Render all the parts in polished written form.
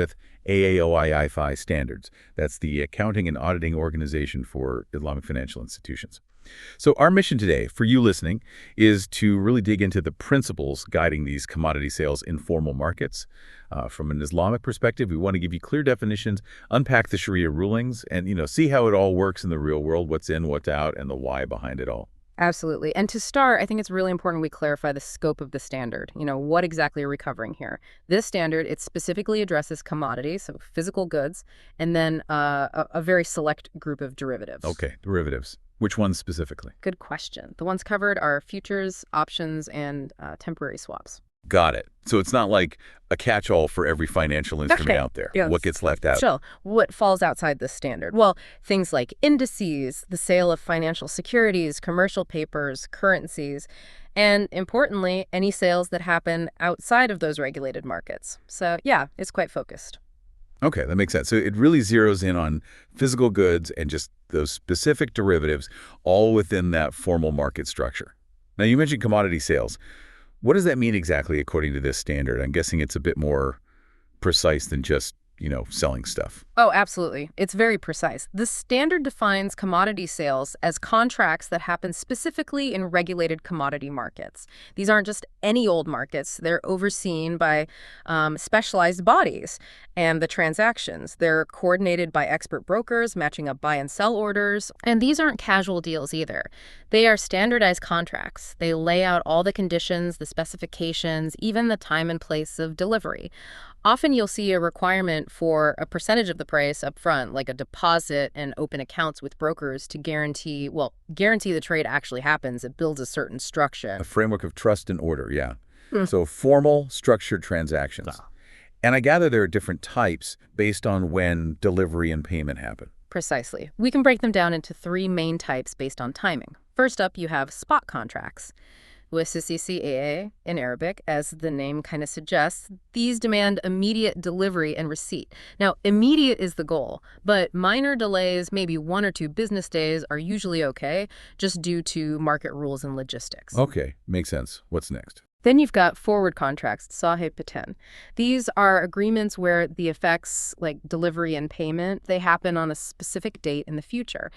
with AAOIFI standards. That's the Accounting and Auditing Organization for Islamic Financial Institutions. So our mission today, for you listening, is to really dig into the principles guiding these commodity sales in formal markets. From an Islamic perspective, we want to give you clear definitions, unpack the Shari'ah rulings, and see how it all works in the real world, what's in, what's out, and the why behind it all. Absolutely. And to start, I think it's really important we clarify the scope of the standard. What exactly are we covering here? This standard, it specifically addresses commodities, so physical goods, and then a very select group of derivatives. Okay, derivatives. Which ones specifically? Good question. The ones covered are futures, options, and temporary swaps. Got it. So it's not like a catch-all for every financial instrument out there. Yes. What gets left out? Sure. What falls outside this standard? Well, things like indices, the sale of financial securities, commercial papers, currencies, and importantly, any sales that happen outside of those regulated markets. So yeah, it's quite focused. Okay, that makes sense. So it really zeroes in on physical goods and just those specific derivatives all within that formal market structure. Now, you mentioned commodity sales. What does that mean exactly according to this standard? I'm guessing it's a bit more precise than just, selling stuff. Oh, absolutely. It's very precise. The standard defines commodity sales as contracts that happen specifically in regulated commodity markets. These aren't just any old markets. They're overseen by specialized bodies. And the transactions, they're coordinated by expert brokers, matching up buy and sell orders. And these aren't casual deals either. They are standardized contracts. They lay out all the conditions, the specifications, even the time and place of delivery. Often you'll see a requirement for a percentage of the price up front, like a deposit and open accounts with brokers to guarantee the trade actually happens. It builds a certain structure. A framework of trust and order, yeah. So formal, structured transactions. And I gather there are different types based on when delivery and payment happen. Precisely. We can break them down into three main types based on timing. First up, you have spot contracts. WSCCAA in Arabic, as the name kind of suggests, these demand immediate delivery and receipt. Now, immediate is the goal, but minor delays, maybe 1 or 2 business days, are usually okay, just due to market rules and logistics. Okay, makes sense. What's next? Then you've got forward contracts, sahib paten. These are agreements where the effects, like delivery and payment, they happen on a specific date in the future.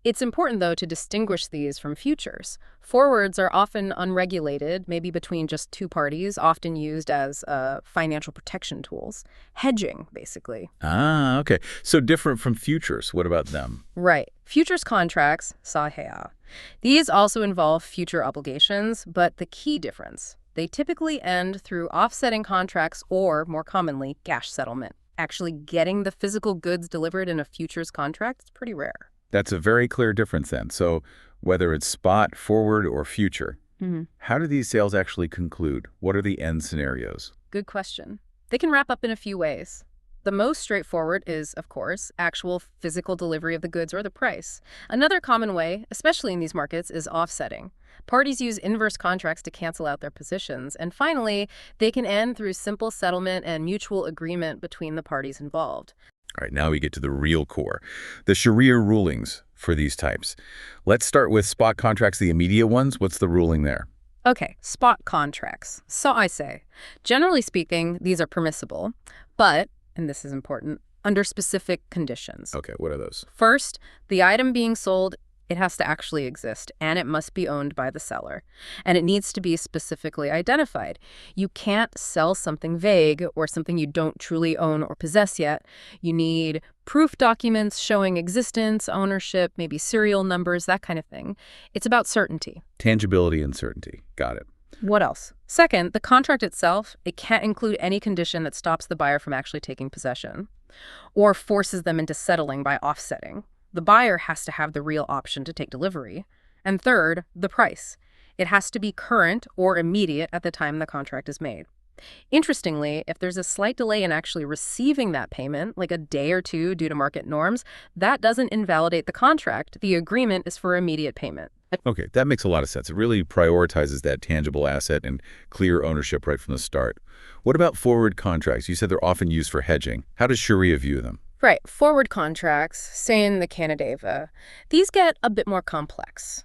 It's important, though, to distinguish these from futures. Forwards are often unregulated, maybe between just 2 parties, often used as financial protection tools. Hedging, basically. Ah, okay. So different from futures. What about them? Right. Futures contracts, Shari'ah. These also involve future obligations, but the key difference, they typically end through offsetting contracts or, more commonly, cash settlement. Actually getting the physical goods delivered in a futures contract is pretty rare. That's a very clear difference then. So whether it's spot, forward, or future, how do these sales actually conclude? What are the end scenarios? Good question. They can wrap up in a few ways. The most straightforward is, of course, actual physical delivery of the goods or the price. Another common way, especially in these markets, is offsetting. Parties use inverse contracts to cancel out their positions. And finally, they can end through simple settlement and mutual agreement between the parties involved. All right, now we get to the real core, the Shari'ah rulings for these types. Let's start with spot contracts, the immediate ones. What's the ruling there? Okay, spot contracts. So I say, generally speaking, these are permissible, but, and this is important, under specific conditions. Okay, what are those? First, the item being sold, it has to actually exist, and it must be owned by the seller. And it needs to be specifically identified. You can't sell something vague or something you don't truly own or possess yet. You need proof documents showing existence, ownership, maybe serial numbers, that kind of thing. It's about certainty. Tangibility and certainty. Got it. What else? Second, the contract itself, it can't include any condition that stops the buyer from actually taking possession or forces them into settling by offsetting. The buyer has to have the real option to take delivery. And third, the price. It has to be current or immediate at the time the contract is made. Interestingly, if there's a slight delay in actually receiving that payment, like a day or 2 due to market norms, that doesn't invalidate the contract. The agreement is for immediate payment. Okay, that makes a lot of sense. It really prioritizes that tangible asset and clear ownership right from the start. What about forward contracts? You said they're often used for hedging. How does Shari'ah view them? Right, forward contracts, say in the Canadeva, these get a bit more complex.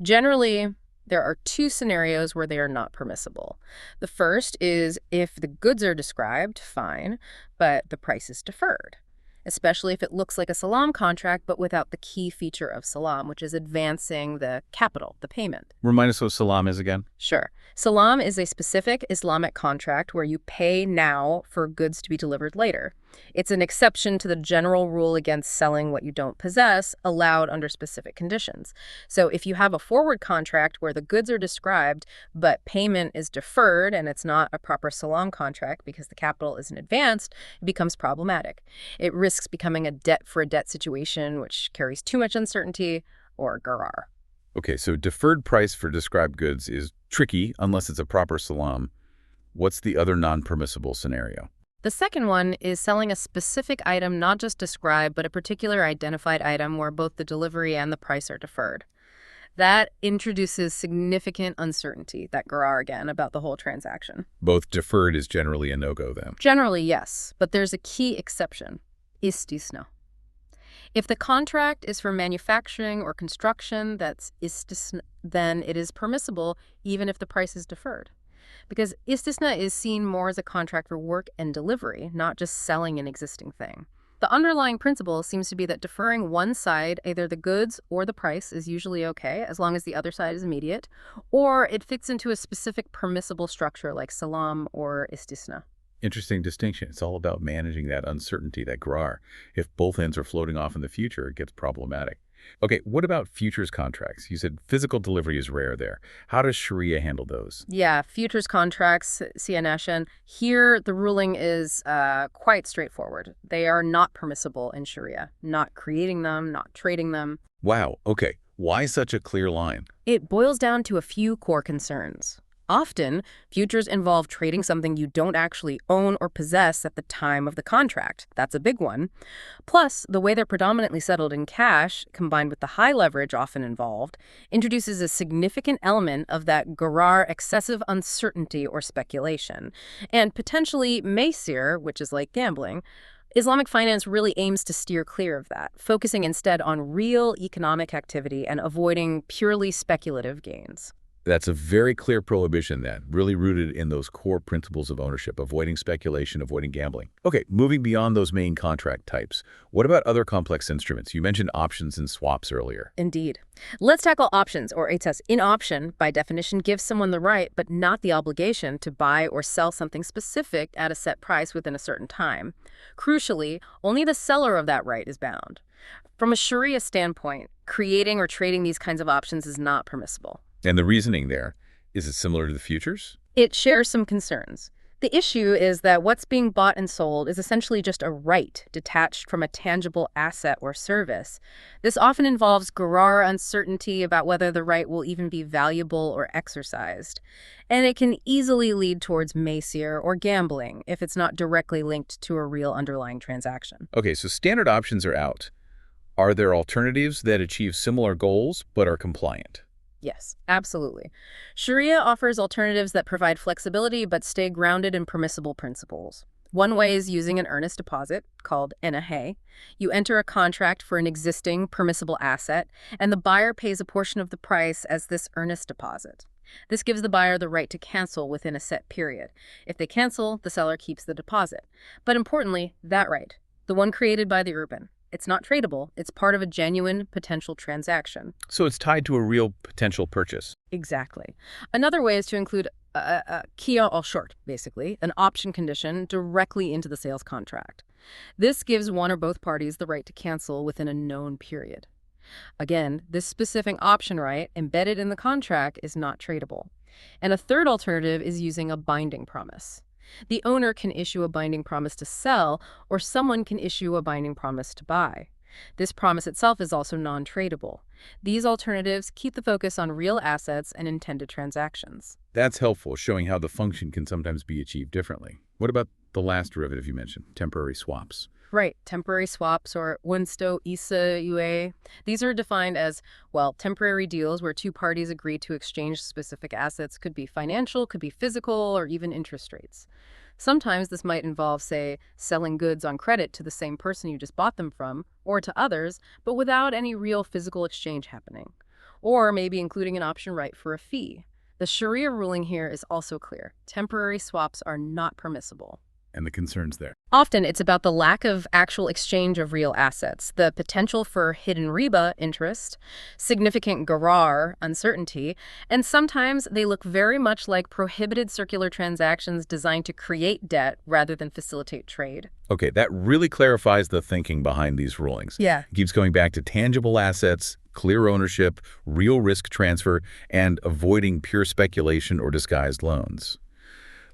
Generally, There are two scenarios where they are not permissible. The first is if the goods are described, fine, but the price is deferred, especially if it looks like a salam contract but without the key feature of salam, which is advancing the capital, the payment. Remind us what salam is again. Sure. Salam is a specific Islamic contract where you pay now for goods to be delivered later. It's an exception to the general rule against selling what you don't possess, allowed under specific conditions. So if you have a forward contract where the goods are described, but payment is deferred and it's not a proper salam contract because the capital isn't advanced, it becomes problematic. It risks becoming a debt-for-a-debt situation, which carries too much uncertainty, or gharar. Okay, so deferred price for described goods is tricky unless it's a proper salam. What's the other non-permissible scenario? The second one is selling a specific item not just described, but a particular identified item where both the delivery and the price are deferred. That introduces significant uncertainty, that gharar again, about the whole transaction. Both deferred is generally a no-go then. Generally, yes, but there's a key exception, istisna. If the contract is for manufacturing or construction, that's istisna, then it is permissible even if the price is deferred. Because istisna is seen more as a contract for work and delivery, not just selling an existing thing. The underlying principle seems to be that deferring one side, either the goods or the price, is usually okay, as long as the other side is immediate, or it fits into a specific permissible structure like salam or istisna. Interesting distinction. It's all about managing that uncertainty, that gharar. If both ends are floating off in the future, it gets problematic. Okay, what about futures contracts? You said physical delivery is rare there. How does Shari'ah handle those? Yeah, futures contracts, CNSN, here the ruling is quite straightforward. They are not permissible in Shari'ah, not creating them, not trading them. Wow, okay. Why such a clear line? It boils down to a few core concerns. Often, futures involve trading something you don't actually own or possess at the time of the contract. That's a big one. Plus, the way they're predominantly settled in cash, combined with the high leverage often involved, introduces a significant element of that gharar excessive uncertainty or speculation. And potentially maysir, which is like gambling. Islamic finance really aims to steer clear of that, focusing instead on real economic activity and avoiding purely speculative gains. That's a very clear prohibition then, really rooted in those core principles of ownership, avoiding speculation, avoiding gambling. Okay, moving beyond those main contract types, what about other complex instruments? You mentioned options and swaps earlier. Indeed. Let's tackle options, or ATS. In option, by definition, gives someone the right, but not the obligation, to buy or sell something specific at a set price within a certain time. Crucially, only the seller of that right is bound. From a Shari'ah standpoint, creating or trading these kinds of options is not permissible. And the reasoning there, is it similar to the futures? It shares some concerns. The issue is that what's being bought and sold is essentially just a right detached from a tangible asset or service. This often involves gharar uncertainty about whether the right will even be valuable or exercised. And it can easily lead towards maysir or gambling if it's not directly linked to a real underlying transaction. Okay, so standard options are out. Are there alternatives that achieve similar goals but are compliant? Yes, absolutely. Shari'ah offers alternatives that provide flexibility but stay grounded in permissible principles. One way is using an earnest deposit, called enahe. You enter a contract for an existing permissible asset, and the buyer pays a portion of the price as this earnest deposit. This gives the buyer the right to cancel within a set period. If they cancel, the seller keeps the deposit. But importantly, that right, the one created by the urban, it's not tradable. It's part of a genuine potential transaction. So it's tied to a real potential purchase. Exactly. Another way is to include a kia al short, basically, an option condition directly into the sales contract. This gives one or both parties the right to cancel within a known period. Again, this specific option right embedded in the contract is not tradable. And a third alternative is using a binding promise. The owner can issue a binding promise to sell, or someone can issue a binding promise to buy. This promise itself is also non-tradable. These alternatives keep the focus on real assets and intended transactions. That's helpful, showing how the function can sometimes be achieved differently. What about the last derivative you mentioned, temporary swaps? Right, temporary swaps, or wunsto isa ue. These are defined as, well, temporary deals where two parties agree to exchange specific assets. Could be financial, could be physical, or even interest rates. Sometimes this might involve, say, selling goods on credit to the same person you just bought them from, or to others, but without any real physical exchange happening. or maybe including an option right for a fee. The Shari'ah ruling here is also clear. Temporary swaps are not permissible. And the concerns there. Often, it's about the lack of actual exchange of real assets, the potential for hidden riba, interest, significant gharar, uncertainty, and sometimes they look very much like prohibited circular transactions designed to create debt rather than facilitate trade. Okay, that really clarifies the thinking behind these rulings. Yeah. It keeps going back to tangible assets, clear ownership, real risk transfer, and avoiding pure speculation or disguised loans.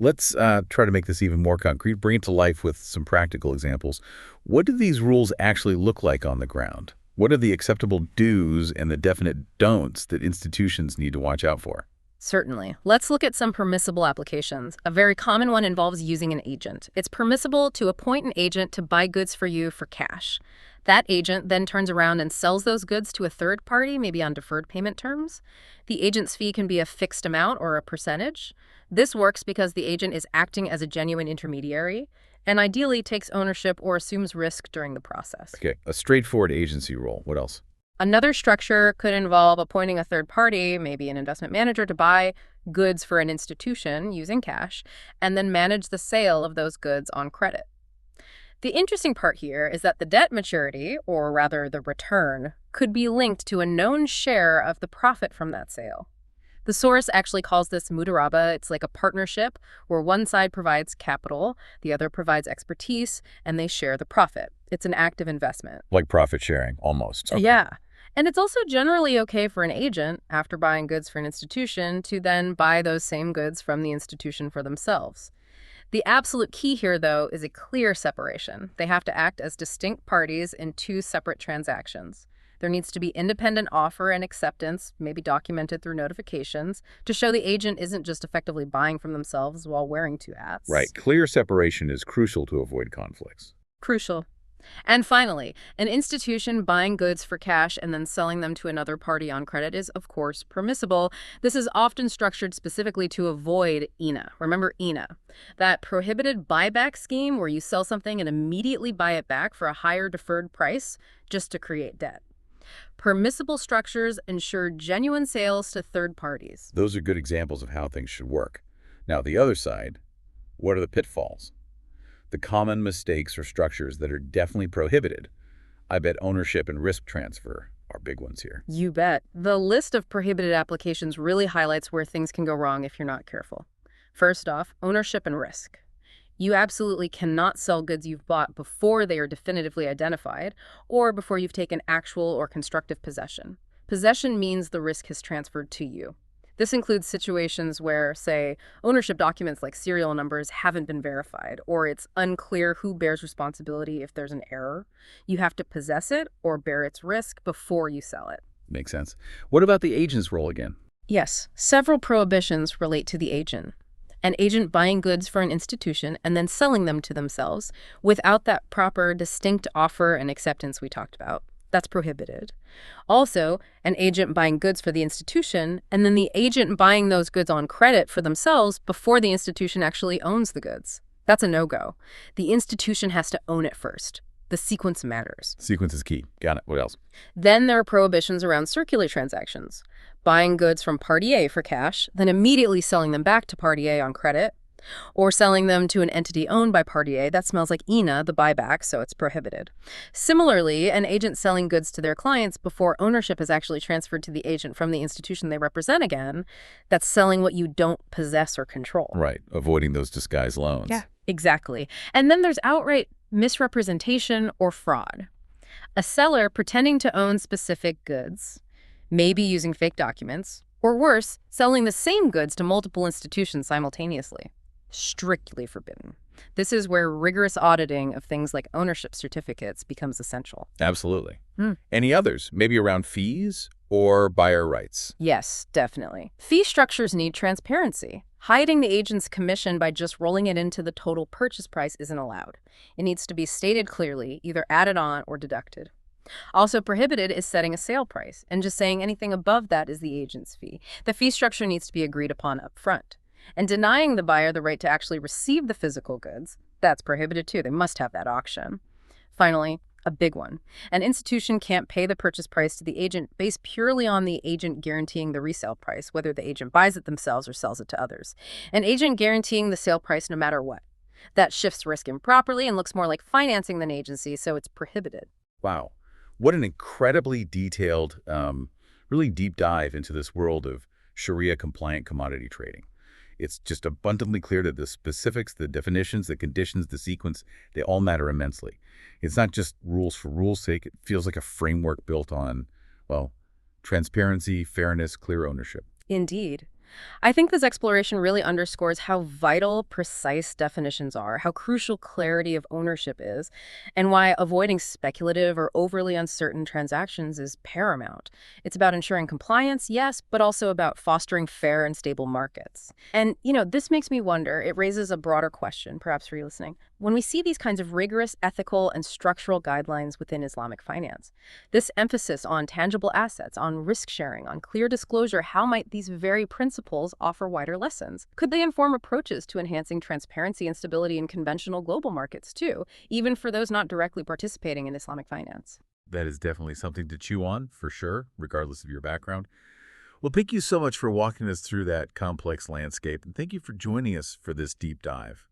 Let's try to make this even more concrete, bring it to life with some practical examples. What do these rules actually look like on the ground? What are the acceptable do's and the definite don'ts that institutions need to watch out for? Certainly. Let's look at some permissible applications. A very common one involves using an agent. It's permissible to appoint an agent to buy goods for you for cash. That agent then turns around and sells those goods to a third party, maybe on deferred payment terms. The agent's fee can be a fixed amount or a percentage. This works because the agent is acting as a genuine intermediary and ideally takes ownership or assumes risk during the process. Okay, a straightforward agency role. What else? Another structure could involve appointing a third party, maybe an investment manager, to buy goods for an institution using cash and then manage the sale of those goods on credit. The interesting part here is that the debt maturity, or rather the return, could be linked to a known share of the profit from that sale. The source actually calls this mudaraba. It's like a partnership where one side provides capital, the other provides expertise, and they share the profit. It's an active investment. Like profit sharing, almost. Okay. Yeah. And it's also generally okay for an agent, after buying goods for an institution, to then buy those same goods from the institution for themselves. The absolute key here, though, is a clear separation. They have to act as distinct parties in two separate transactions. There needs to be independent offer and acceptance, maybe documented through notifications, to show the agent isn't just effectively buying from themselves while wearing two hats. Right. Clear separation is crucial to avoid conflicts. Crucial. And finally, an institution buying goods for cash and then selling them to another party on credit is, of course, permissible. This is often structured specifically to avoid INA. Remember INA, that prohibited buyback scheme where you sell something and immediately buy it back for a higher deferred price just to create debt. Permissible structures ensure genuine sales to third parties. Those are good examples of how things should work. Now, the other side, what are the pitfalls? The common mistakes or structures that are definitely prohibited. I bet ownership and risk transfer are big ones here. You bet. The list of prohibited applications really highlights where things can go wrong if you're not careful. First off, ownership and risk. You absolutely cannot sell goods you've bought before they are definitively identified or before you've taken actual or constructive possession. Possession means the risk has transferred to you. This includes situations where, say, ownership documents like serial numbers haven't been verified, or it's unclear who bears responsibility if there's an error. You have to possess it or bear its risk before you sell it. Makes sense. What about the agent's role again? Yes, several prohibitions relate to the agent. An agent buying goods for an institution and then selling them to themselves without that proper, distinct offer and acceptance we talked about. That's prohibited. Also, an agent buying goods for the institution and then the agent buying those goods on credit for themselves before the institution actually owns the goods. That's a no-go. The institution has to own it first. The sequence matters. Sequence is key. Got it. What else? Then there are prohibitions around circular transactions. Buying goods from Party A for cash, then immediately selling them back to Party A on credit, or selling them to an entity owned by Party A. That smells like INA, the buyback, so it's prohibited. Similarly, an agent selling goods to their clients before ownership is actually transferred to the agent from the institution they represent again, that's selling what you don't possess or control. Right. Avoiding those disguised loans. Yeah, exactly. And then there's outright misrepresentation or fraud. A seller pretending to own specific goods, maybe using fake documents, or worse, selling the same goods to multiple institutions simultaneously. Strictly forbidden. This is where rigorous auditing of things like ownership certificates becomes essential. Absolutely. Any others? Maybe around fees or buyer rights? Yes, definitely. Fee structures need transparency. Hiding the agent's commission by just rolling it into the total purchase price isn't allowed. It needs to be stated clearly, either added on or deducted. Also prohibited is setting a sale price and just saying anything above that is the agent's fee. The fee structure needs to be agreed upon up front. And denying the buyer the right to actually receive the physical goods, that's prohibited too. They must have that option. Finally, A big one. An institution can't pay the purchase price to the agent based purely on the agent guaranteeing the resale price, whether the agent buys it themselves or sells it to others. An agent guaranteeing the sale price no matter what. That shifts risk improperly and looks more like financing than agency, so it's prohibited. Wow. What an incredibly detailed, really deep dive into this world of Sharia-compliant commodity trading. It's just abundantly clear that the specifics, the definitions, the conditions, the sequence, they all matter immensely. It's not just rules for rules' sake. It feels like a framework built on, well, transparency, fairness, clear ownership. Indeed. I think this exploration really underscores how vital precise definitions are, how crucial clarity of ownership is, and why avoiding speculative or overly uncertain transactions is paramount. It's about ensuring compliance, yes, but also about fostering fair and stable markets. And, this makes me wonder, it raises a broader question, perhaps for you listening. When we see these kinds of rigorous ethical and structural guidelines within Islamic finance, this emphasis on tangible assets, on risk sharing, on clear disclosure, how might these very principles offer wider lessons? Could they inform approaches to enhancing transparency and stability in conventional global markets too, even for those not directly participating in Islamic finance? That is definitely something to chew on, for sure, regardless of your background. Well, thank you so much for walking us through that complex landscape, and thank you for joining us for this deep dive.